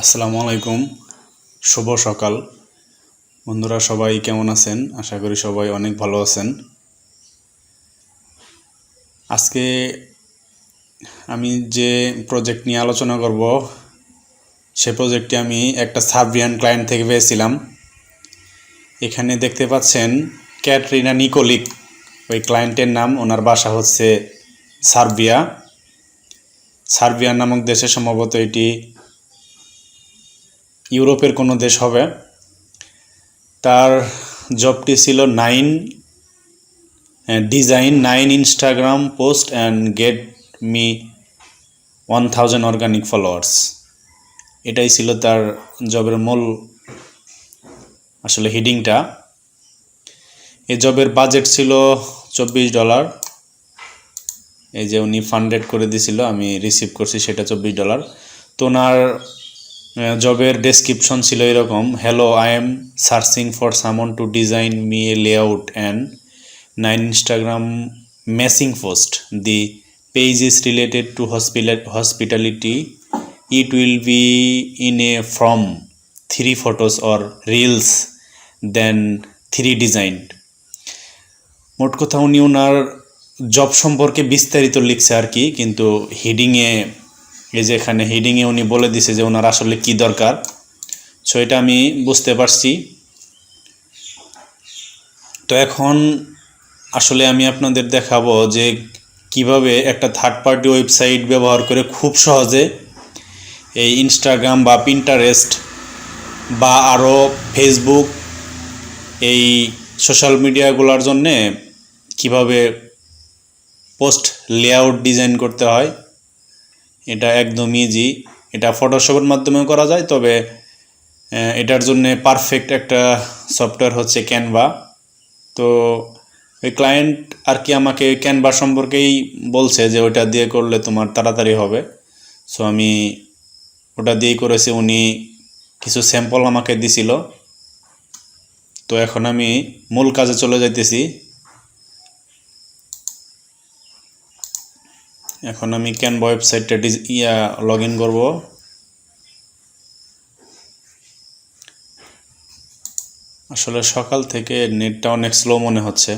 আসসালামু আলাইকুম, শুভ সকাল বন্ধুরা। সবাই কেমন আছেন? আশা করি সবাই অনেক ভালো আছেন। আজকে আমি যে প্রজেক্ট নিয়ে আলোচনা করব সে প্রজেক্টটি আমি একটা সার্বিয়ান ক্লায়েন্ট থেকে পেয়েছিলাম। এখানে দেখতে পাচ্ছেন ক্যাটরিনা নিকোলিক ওই ক্লায়েন্টের নাম। ওনার বাসা হচ্ছে সার্বিয়া নামক দেশে, সম্ভবত এটি ইউরোপের কোনো দেশ হবে। তার জবটি ছিল design 9 Instagram post and get me 1000 organic followers. এটাই ছিল তার জবের মূল আসলে হিডিংটা। এই জবের বাজেট ছিল $24। এই যে উনি ফান্ডেড করে দিয়েছিল, আমি রিসিভ করছি, সেটা $24। তো ওনার জবের ডেসক্রিপশন ছিল এরকম: hello, I am searching for someone to design me a layout and 9 Instagram messing post. The page is related to hospitality. It will be in a from 3 photos or reels then 3 designed. মোট কথা উনি ওনার job সম্পর্কে বিস্তারিত লিখছে আর কি, কিন্তু হিডিংয়ে, এই যে এখানে হিডিংয়ে উনি বলে দিছে যে ওনার আসলে কি দরকার। সো এটা আমি বুঝতে পারছি। তো এখন আসলে আমি আপনাদের দেখাবো যে কিভাবে একটা থার্ড পার্টি ওয়েবসাইট ব্যবহার করে খুব সহজে এই ইনস্টাগ্রাম বা পিন্টারেস্ট বা আরও ফেসবুক, এই সোশ্যাল মিডিয়াগুলোর জন্যে কিভাবে পোস্ট লেআউট ডিজাইন করতে হয়। এটা একদম ইজি। এটা ফটোশপের মাধ্যমেও করা যায়, তবে এটার জন্যে পারফেক্ট একটা সফটওয়্যার হচ্ছে ক্যানভা। তো ওই ক্লায়েন্ট আর কি আমাকে ক্যানভা সম্পর্কেই বলছে যে ওটা দিয়ে করলে তোমার তাড়াতাড়ি হবে। সো আমি ওটা দিয়েই করেছি। উনি কিছু স্যাম্পল আমাকে দিছিল। তো এখন আমি মূল কাজে চলে যাইতেছি। এখন আমি ক্যানভা ওয়েবসাইটটা লগ ইন করবো। আসলে সকাল থেকে নেটটা অনেক স্লো মনে হচ্ছে।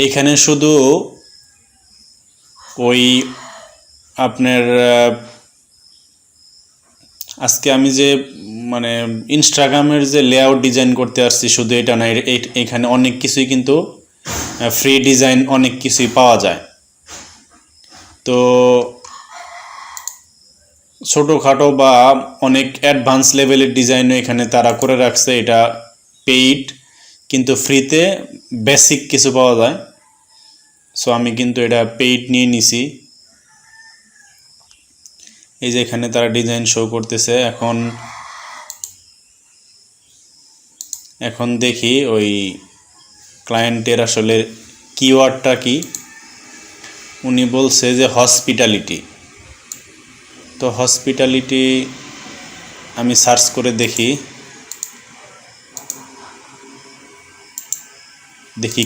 এখানে শুধু ওই আপনার আজকে আমি যে ইনস্টাগ্রামের যে লেআউট ডিজাইন করতে আসছি, শুধু এটা না, এখানে অনেক কিছুই কিন্তু ফ্রি ডিজাইন অনেক কিছুই পাওয়া যায়। তো ছোটোখাটো বা অনেক অ্যাডভান্স লেভেলের ডিজাইনও এখানে তারা করে রাখছে। এটা পেইড, কিন্তু ফ্রিতে বেসিক কিছু পাওয়া যায়। সো আমি কিন্তু এটা পেইড নিয়ে নিছি। এই যে এখানে তারা ডিজাইন শো করতেছে। এখন দেখি ওই ক্লায়েন্টের আসলে কিওয়ার্ডটা কি। উনি বলছে যে হসপিটালিটি। তো হসপিটালিটি আমি সার্চ করে দেখি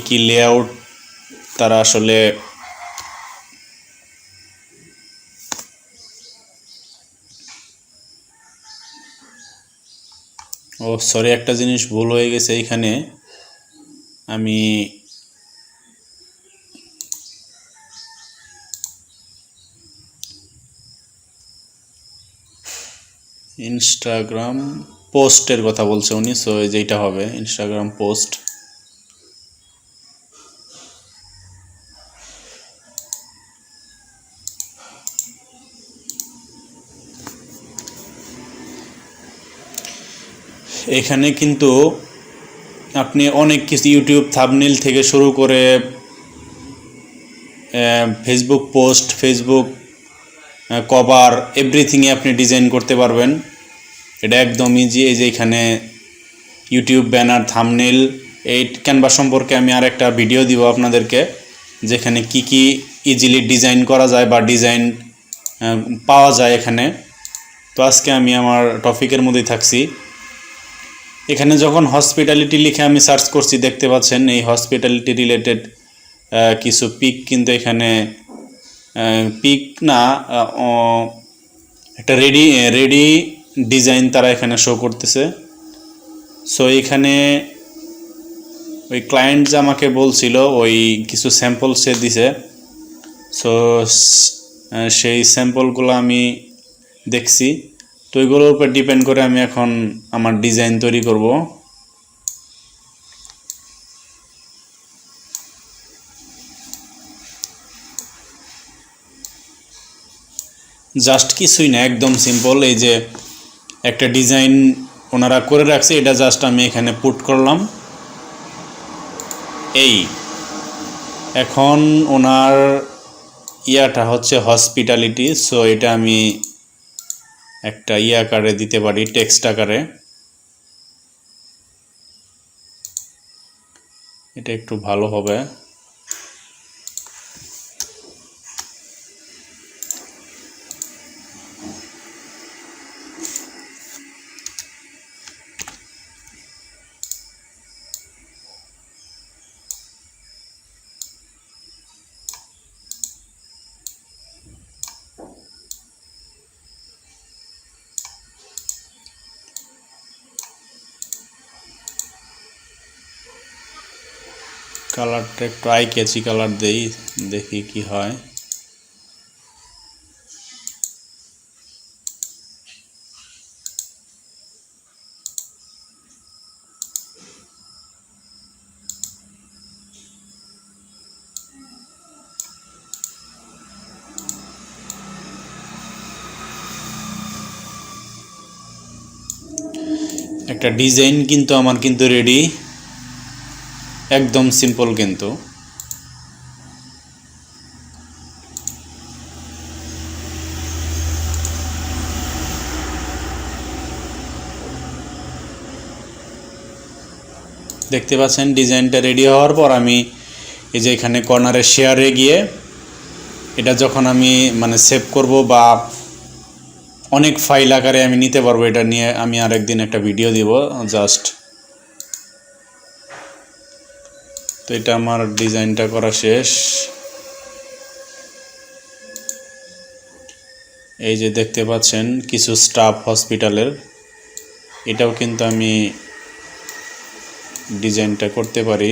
কি লেআউট তারা আসলে সরি, একটা জিনিস ভুল হয়ে গেছে এখানে। আমি ইনস্টাগ্রাম পোস্টের কথা বলছে উনি। সো যেটা হবে ইনস্টাগ্রাম পোস্ট। এখানে কিন্তু আপনি অনেক কিছু, ইউটিউব থাম্বনেল থেকে শুরু করে ফেসবুক পোস্ট, ফেসবুক কভার, এভরিথিংয়ে আপনি ডিজাইন করতে পারবেন। এটা একদম ইজি। এই যে এখানে ইউটিউব ব্যানার, থাম্বনেল, এই ক্যানভা সম্পর্কে আমি আর একটা ভিডিও দিব আপনাদেরকে, যেখানে কি ইজিলি ডিজাইন করা যায় বা ডিজাইন পাওয়া যায় এখানে। তো আজকে আমি আমার টপিকের মধ্যেই থাকছি। এখানে যখন হসপিটালিটি লিখে আমি সার্চ করছি, দেখতে পাচ্ছেন এই হসপিটালিটি রিলেটেড কিছু পিক কিন্তু এখানে, পিক না, একটা রেডি ডিজাইন তারা এখানে শো করতেছে। সো এখানে ওই ক্লায়েন্ট যে আমাকে বলছিল ওই কিছু স্যাম্পল সে দিছে। সো সেই স্যাম্পলগুলো আমি দেখছি, তো ওইগুলোর উপর ডিপেন্ড করে আমি এখন আমার ডিজাইন তৈরি করব। জাস্ট কিছুই না, একদম সিম্পল। এই যে একটা ডিজাইন ওনারা করে রাখছে, এটা জাস্ট আমি এখানে পুট করলাম। এই এখন ওনার ইয়াটা হচ্ছে হসপিটালিটি, সো এটা আমি একটা আকারে দিতে পারি, টেক্সট আকারে। এটা একটু ভালো হবে। কালারটা একটু আই ক্যাচি কালার দেই, দেখি কি হয়। একটা ডিজাইন কিন্তু আমার কিন্তু রেডি, একদম সিম্পল কিন্তু। দেখতে পাচ্ছেন ডিজাইনটা রেডি হওয়ার পর আমি এই যে এখানে কর্নারে শেয়ারে গিয়ে এটা যখন আমি মানে সেভ করব বা অনেক ফাইল আকারে আমি নিতে পারবো, এটা নিয়ে আমি আরেকদিন একটা ভিডিও দিব জাস্ট। তো এটা আমার ডিজাইনটা করা শেষ। এই যে দেখতে পাচ্ছেন কিছু স্টাফ হসপিটালের, এটাও কিন্তু আমি ডিজাইনটা করতে পারি।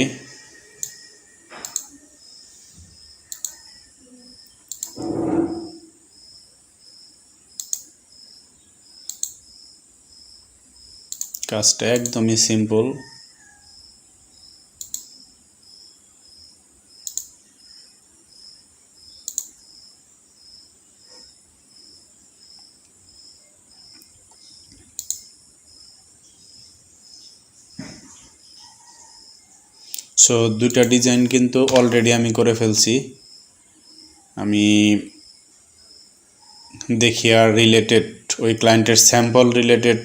কাজটা একদমই সিম্পল। সো দুইটা ডিজাইন কিন্তু অলরেডি আমি করে ফেলছি। আমি দেখি আর রিলেটেড ওই ক্লায়েন্টের স্যাম্পল রিলেটেড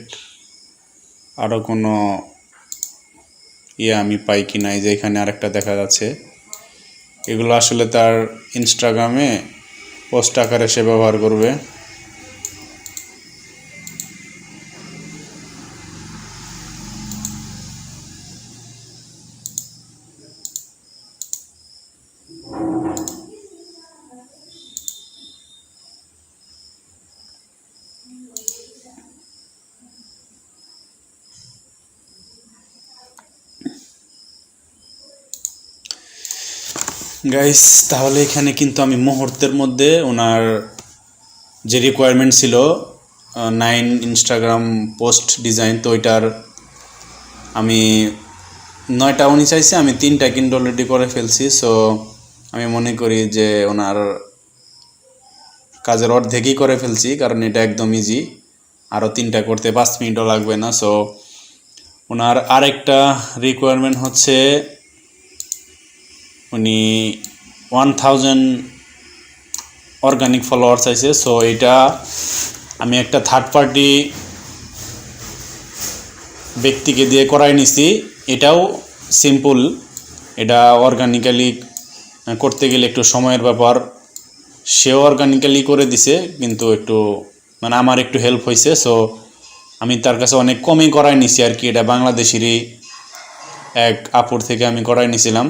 আরও কোনো আমি পাই কি না। এই যে এখানে আরেকটা দেখা যাচ্ছে, এগুলো আসলে তার ইনস্টাগ্রামে পোস্ট আকারে সে ব্যবহার করবে। গাইস, তাহলে এখানে কিন্তু আমি মুহূর্তের মধ্যে ওনার যে রিকোয়ারমেন্ট ছিল 9 ইনস্টাগ্রাম পোস্ট ডিজাইন, তো ওইটার আমি 9টা উনি চাইছে, আমি 3টা কিন্তু অলরেডি করে ফেলছি। সো আমি মনে করি যে ওনার কাজের অর্ধেকই করে ফেলছি, কারণ এটা একদম ইজি। আরও 3টা করতে 5 মিনিটও লাগবে না। সো ওনার আরেকটা রিকোয়ারমেন্ট হচ্ছে উনি 1000 অর্গানিক ফলোয়ার্স আছে। সো এটা আমি একটা থার্ড পার্টি ব্যক্তিকে দিয়ে করাই নিছি। এটাও সিম্পল, এটা অর্গানিক্যালি করতে গেলে একটু সময়ের ব্যাপার। সেও অর্গানিক্যালি করে দিছে, কিন্তু একটু মানে আমার একটু হেল্প হয়েছে। সো আমি তার কাছে অনেক কমই করাই নিছি আর কি। এটা বাংলাদেশেরই এক আপুর থেকে আমি করাই নিছিলাম।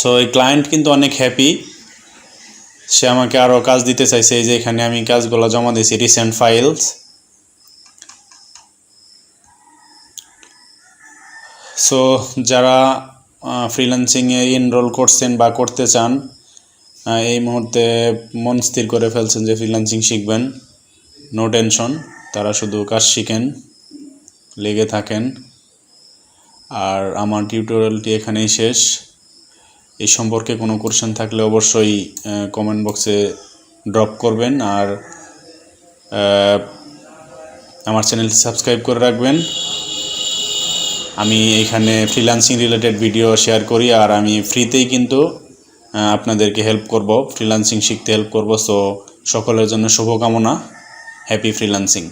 সো এই ক্লায়েন্ট কিন্তু অনেক হ্যাপি। সে আমাকে আরও কাজ দিতে চাইছে। এই যে এখানে আমি কাজগুলো জমা দিয়েছি, রিসেন্ট ফাইলস। সো যারা ফ্রিল্যান্সিংয়ে এনরোল করছেন বা করতে চান, এই মুহূর্তে মন স্থির করে ফেলছেন যে ফ্রিল্যান্সিং শিখবেন, নো টেনশন, তারা শুধু কাজ শিখেন, লেগে থাকেন। আর আমার টিউটোরিয়ালটি এখানেই শেষ। এই সম্পর্কে কোনো কোশ্চেন থাকলে অবশ্যই কমেন্ট বক্সে ড্রপ করবেন। আর আমার চ্যানেলটি সাবস্ক্রাইব করে রাখবেন। আমি এখানে ফ্রিল্যান্সিং রিলেটেড ভিডিও শেয়ার করি, আর আমি ফ্রিতেই কিন্তু আপনাদেরকে হেল্প করব, ফ্রিল্যান্সিং শিখতে হেল্প করব। সো সকলের জন্য শুভকামনা। Happy freelancing.